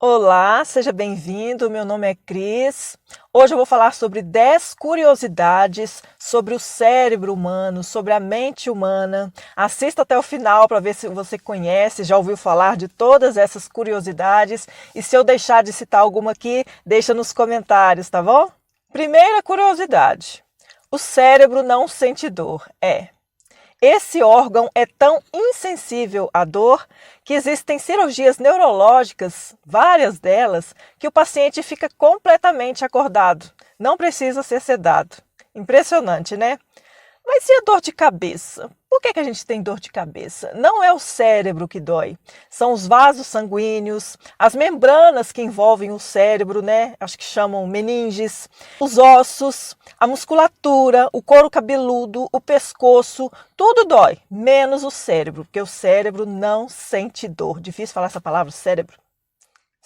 Olá, seja bem-vindo. Meu nome é Cris. Hoje eu vou falar sobre 10 curiosidades sobre o cérebro humano, sobre a mente humana. Assista até o final para ver se você conhece, já ouviu falar de todas essas curiosidades. E se eu deixar de citar alguma aqui, deixa nos comentários, tá bom? Primeira curiosidade: o cérebro não sente dor. Esse órgão é tão insensível à dor que existem cirurgias neurológicas, várias delas, que o paciente fica completamente acordado. Não precisa ser sedado. Impressionante, né? Mas e a dor de cabeça? Por que a gente tem dor de cabeça? Não é o cérebro que dói, são os vasos sanguíneos, as membranas que envolvem o cérebro, né? Acho que chamam meninges, os ossos, a musculatura, o couro cabeludo, o pescoço, tudo dói, menos o cérebro, porque o cérebro não sente dor. Difícil falar essa palavra, cérebro.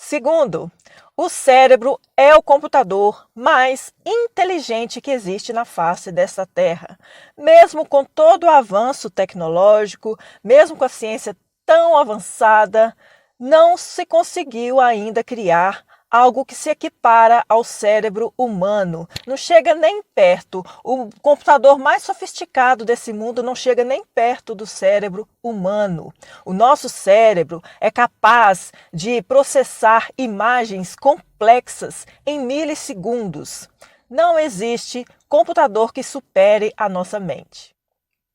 Segundo, o cérebro é o computador mais inteligente que existe na face dessa Terra. Mesmo com todo o avanço tecnológico, mesmo com a ciência tão avançada, não se conseguiu ainda criar algo que se equipara ao cérebro humano. Não chega nem perto. O computador mais sofisticado desse mundo não chega nem perto do cérebro humano. O nosso cérebro é capaz de processar imagens complexas em milissegundos. Não existe computador que supere a nossa mente.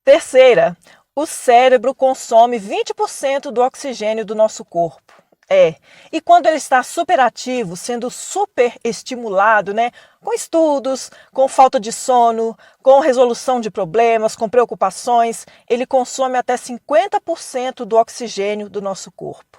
Terceira, o cérebro consome 20% do oxigênio do nosso corpo. E quando ele está superativo, sendo super estimulado, né, com estudos, com falta de sono, com resolução de problemas, com preocupações, ele consome até 50% do oxigênio do nosso corpo.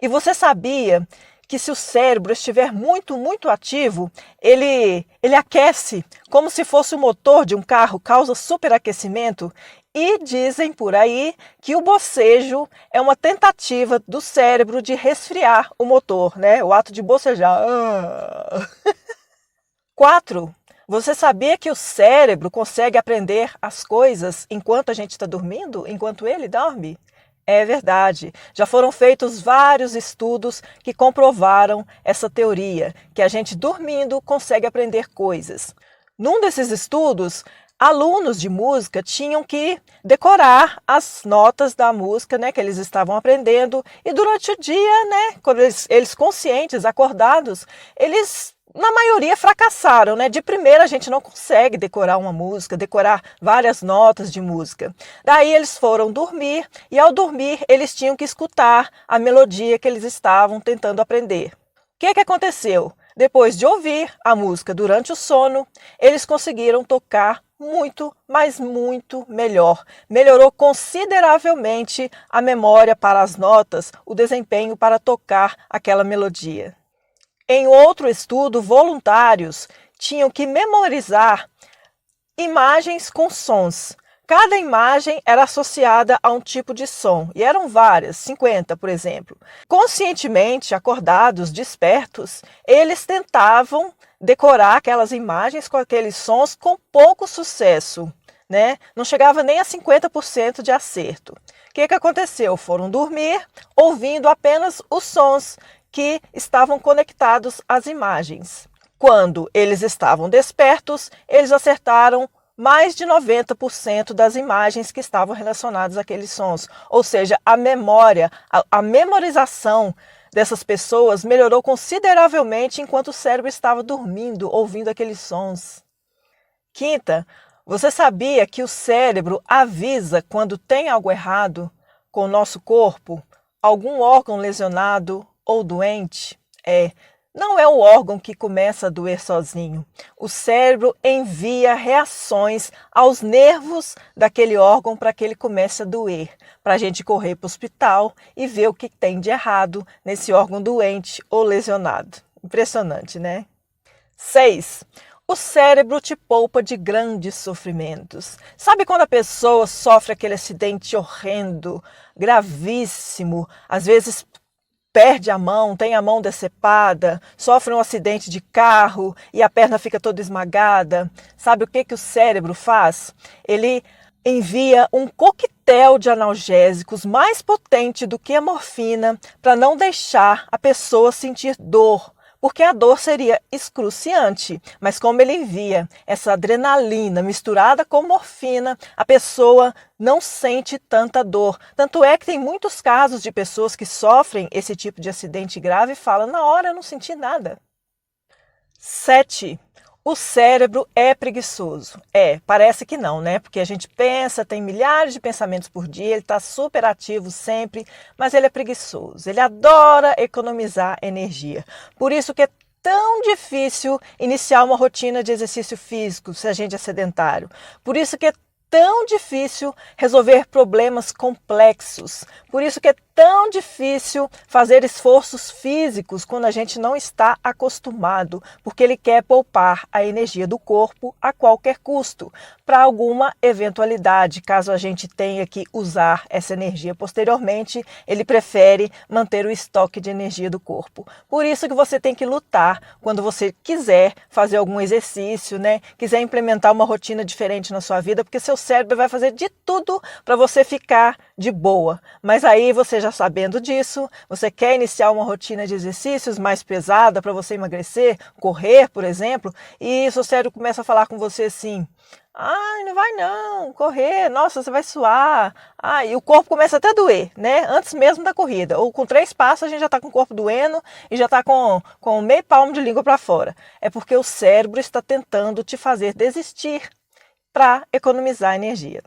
E você sabia que se o cérebro estiver muito ativo, ele aquece como se fosse o motor de um carro, causa superaquecimento? E dizem por aí que o bocejo é uma tentativa do cérebro de resfriar o motor, né? O ato de bocejar. 4. Você sabia que o cérebro consegue aprender as coisas enquanto a gente está dormindo? Enquanto ele dorme? É verdade. Já foram feitos vários estudos que comprovaram essa teoria, que a gente dormindo consegue aprender coisas. Num desses estudos, alunos de música tinham que decorar as notas da música, né, que eles estavam aprendendo, e durante o dia, né, quando eles conscientes, acordados, eles na maioria fracassaram, né? De primeira a gente não consegue decorar uma música, decorar várias notas de música. Daí eles foram dormir e ao dormir eles tinham que escutar a melodia que eles estavam tentando aprender. O que aconteceu? Depois de ouvir a música durante o sono, eles conseguiram tocar muito, mas muito melhor. Melhorou consideravelmente a memória para as notas, o desempenho para tocar aquela melodia. Em outro estudo, voluntários tinham que memorizar imagens com sons. Cada imagem era associada a um tipo de som, e eram várias, 50, por exemplo. Conscientemente, acordados, despertos, eles tentavam decorar aquelas imagens com aqueles sons com pouco sucesso, né? Não chegava nem a 50% de acerto. O que aconteceu? Foram dormir ouvindo apenas os sons que estavam conectados às imagens. Quando eles estavam despertos, eles acertaram mais de 90% das imagens que estavam relacionadas àqueles sons. Ou seja, a memória, a memorização dessas pessoas melhorou consideravelmente enquanto o cérebro estava dormindo, ouvindo aqueles sons. Quinta, você sabia que o cérebro avisa quando tem algo errado com o nosso corpo? Algum órgão lesionado ou doente? Não é o órgão que começa a doer sozinho. O cérebro envia reações aos nervos daquele órgão para que ele comece a doer, para a gente correr para o hospital e ver o que tem de errado nesse órgão doente ou lesionado. Impressionante, né? 6. O cérebro te poupa de grandes sofrimentos. Sabe quando a pessoa sofre aquele acidente horrendo, gravíssimo, às vezes perde a mão, tem a mão decepada, sofre um acidente de carro e a perna fica toda esmagada? Sabe o que o cérebro faz? Ele envia um coquetel de analgésicos mais potente do que a morfina para não deixar a pessoa sentir dor, porque a dor seria excruciante. Mas como ele envia essa adrenalina misturada com morfina, a pessoa não sente tanta dor. Tanto é que tem muitos casos de pessoas que sofrem esse tipo de acidente grave e falam: na hora eu não senti nada. 7. O cérebro é preguiçoso. Parece que não, né? Porque a gente pensa, tem milhares de pensamentos por dia, ele está super ativo sempre, mas ele é preguiçoso. Ele adora economizar energia. Por isso que é tão difícil iniciar uma rotina de exercício físico se a gente é sedentário. Por isso que é tão difícil resolver problemas complexos. Por isso que é tão difícil fazer esforços físicos quando a gente não está acostumado, porque ele quer poupar a energia do corpo a qualquer custo, para alguma eventualidade, caso a gente tenha que usar essa energia posteriormente, ele prefere manter o estoque de energia do corpo. Por isso que você tem que lutar quando você quiser fazer algum exercício, né? Quiser implementar uma rotina diferente na sua vida, porque seu cérebro vai fazer de tudo para você ficar de boa. Mas aí você já sabendo disso, você quer iniciar uma rotina de exercícios mais pesada para você emagrecer, correr, por exemplo, e seu cérebro começa a falar com você assim: ai, não vai não, correr, nossa, você vai suar. E o corpo começa até a doer, né? Antes mesmo da corrida. Ou com 3 passos a gente já está com o corpo doendo e já está com meio palmo de língua para fora. É porque o cérebro está tentando te fazer desistir para economizar energia.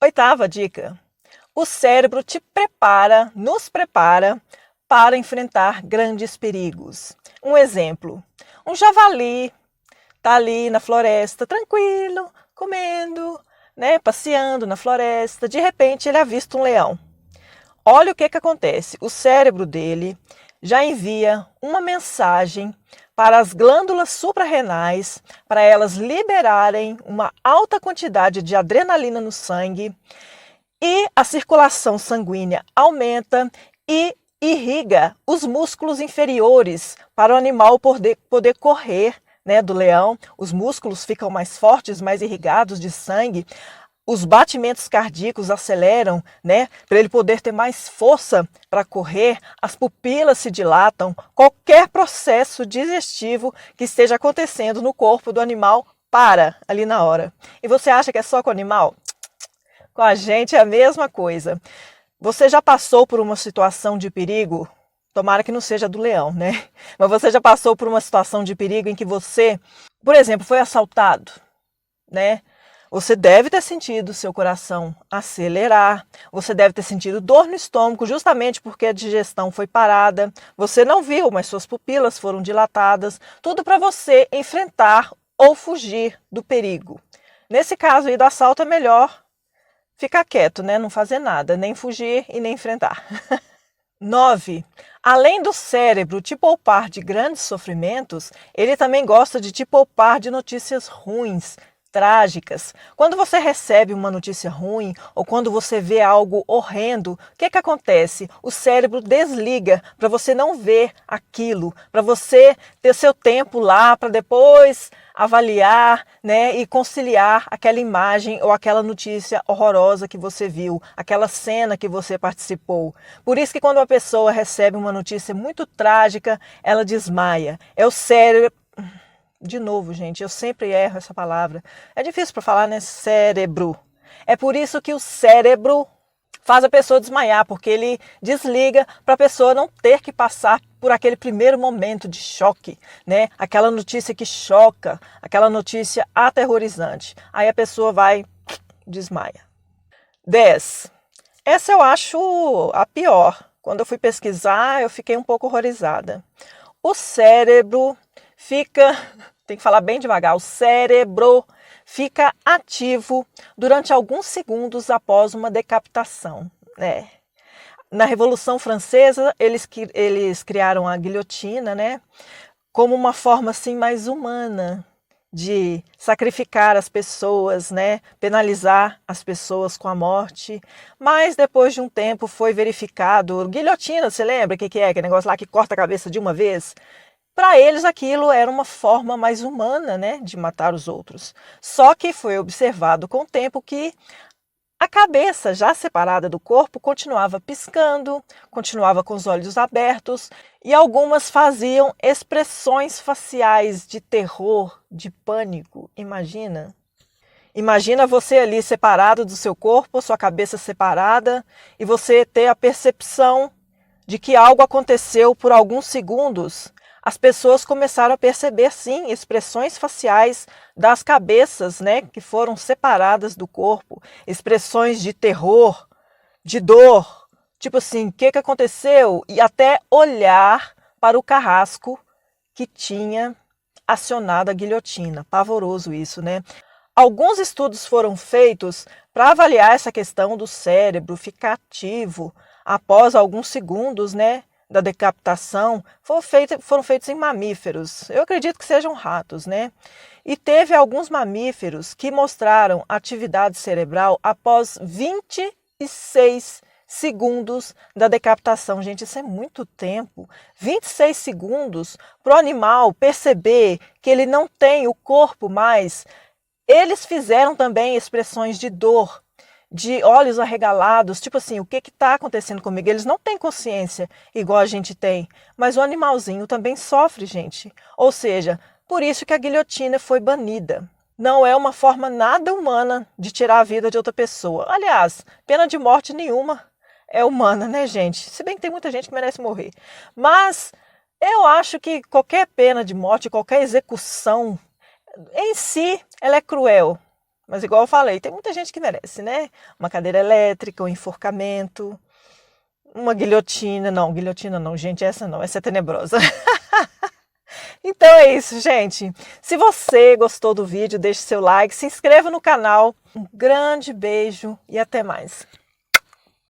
8ª dica. O cérebro nos prepara para enfrentar grandes perigos. Um exemplo: um javali está ali na floresta, tranquilo, comendo, né, passeando na floresta. De repente ele avista um leão. Olha o que acontece. O cérebro dele já envia uma mensagem para as glândulas suprarrenais, para elas liberarem uma alta quantidade de adrenalina no sangue, e a circulação sanguínea aumenta e irriga os músculos inferiores para o animal poder correr, né, do leão. Os músculos ficam mais fortes, mais irrigados de sangue. Os batimentos cardíacos aceleram, né, para ele poder ter mais força para correr. As pupilas se dilatam. Qualquer processo digestivo que esteja acontecendo no corpo do animal para ali na hora. E você acha que é só com o animal? Com a gente é a mesma coisa. Você já passou por uma situação de perigo? Tomara que não seja do leão, né? Mas você já passou por uma situação de perigo em que você, por exemplo, foi assaltado, né? Você deve ter sentido seu coração acelerar, você deve ter sentido dor no estômago, justamente porque a digestão foi parada. Você não viu, mas suas pupilas foram dilatadas. Tudo para você enfrentar ou fugir do perigo. Nesse caso aí do assalto é melhor ficar quieto, né? Não fazer nada, nem fugir e nem enfrentar. 9. Além do cérebro te poupar de grandes sofrimentos, ele também gosta de te poupar de notícias ruins, trágicas. Quando você recebe uma notícia ruim ou quando você vê algo horrendo, o que acontece? O cérebro desliga para você não ver aquilo, para você ter seu tempo lá para depois avaliar, né, e conciliar aquela imagem ou aquela notícia horrorosa que você viu, aquela cena que você participou. Por isso que quando uma pessoa recebe uma notícia muito trágica, ela desmaia. É o cérebro. De novo, gente, eu sempre erro essa palavra. É difícil para falar, né? Cérebro. É por isso que o cérebro faz a pessoa desmaiar, porque ele desliga para a pessoa não ter que passar por aquele primeiro momento de choque, né? Aquela notícia que choca, aquela notícia aterrorizante. Aí a pessoa vai, desmaia. 10. Essa eu acho a pior. Quando eu fui pesquisar, eu fiquei um pouco horrorizada. O cérebro fica, tem que falar bem devagar, o cérebro fica ativo durante alguns segundos após uma decapitação, né? Na Revolução Francesa, eles criaram a guilhotina, né, como uma forma assim mais humana de sacrificar as pessoas, né, penalizar as pessoas com a morte. Mas depois de um tempo foi verificado, guilhotina, você lembra o que é? Aquele negócio lá que corta a cabeça de uma vez? Para eles aquilo era uma forma mais humana, né, de matar os outros. Só que foi observado com o tempo que A cabeça, já separada do corpo, continuava piscando, continuava com os olhos abertos e algumas faziam expressões faciais de terror, de pânico. Imagina? Imagina você ali separado do seu corpo, sua cabeça separada, e você ter a percepção de que algo aconteceu por alguns segundos. As pessoas começaram a perceber, sim, expressões faciais das cabeças, né, que foram separadas do corpo, expressões de terror, de dor, tipo assim, o que aconteceu? E até olhar para o carrasco que tinha acionado a guilhotina. Pavoroso isso, né? Alguns estudos foram feitos para avaliar essa questão do cérebro ficar ativo após alguns segundos, né, da decapitação. Foram feitos em mamíferos. Eu acredito que sejam ratos, né? E teve alguns mamíferos que mostraram atividade cerebral após 26 segundos da decapitação. Gente, isso é muito tempo. 26 segundos para o animal perceber que ele não tem o corpo mais. Eles fizeram também expressões de dor, de olhos arregalados, tipo assim, o que está acontecendo comigo? Eles não têm consciência igual a gente tem, mas o animalzinho também sofre, gente. Ou seja, por isso que a guilhotina foi banida. Não é uma forma nada humana de tirar a vida de outra pessoa. Aliás, pena de morte nenhuma é humana, né, gente? Se bem que tem muita gente que merece morrer. Mas eu acho que qualquer pena de morte, qualquer execução, em si, ela é cruel. Mas igual eu falei, tem muita gente que merece, né? Uma cadeira elétrica, um enforcamento, uma guilhotina. Não, guilhotina não, gente, essa não, essa é tenebrosa. Então é isso, gente. Se você gostou do vídeo, deixe seu like, se inscreva no canal. Um grande beijo e até mais.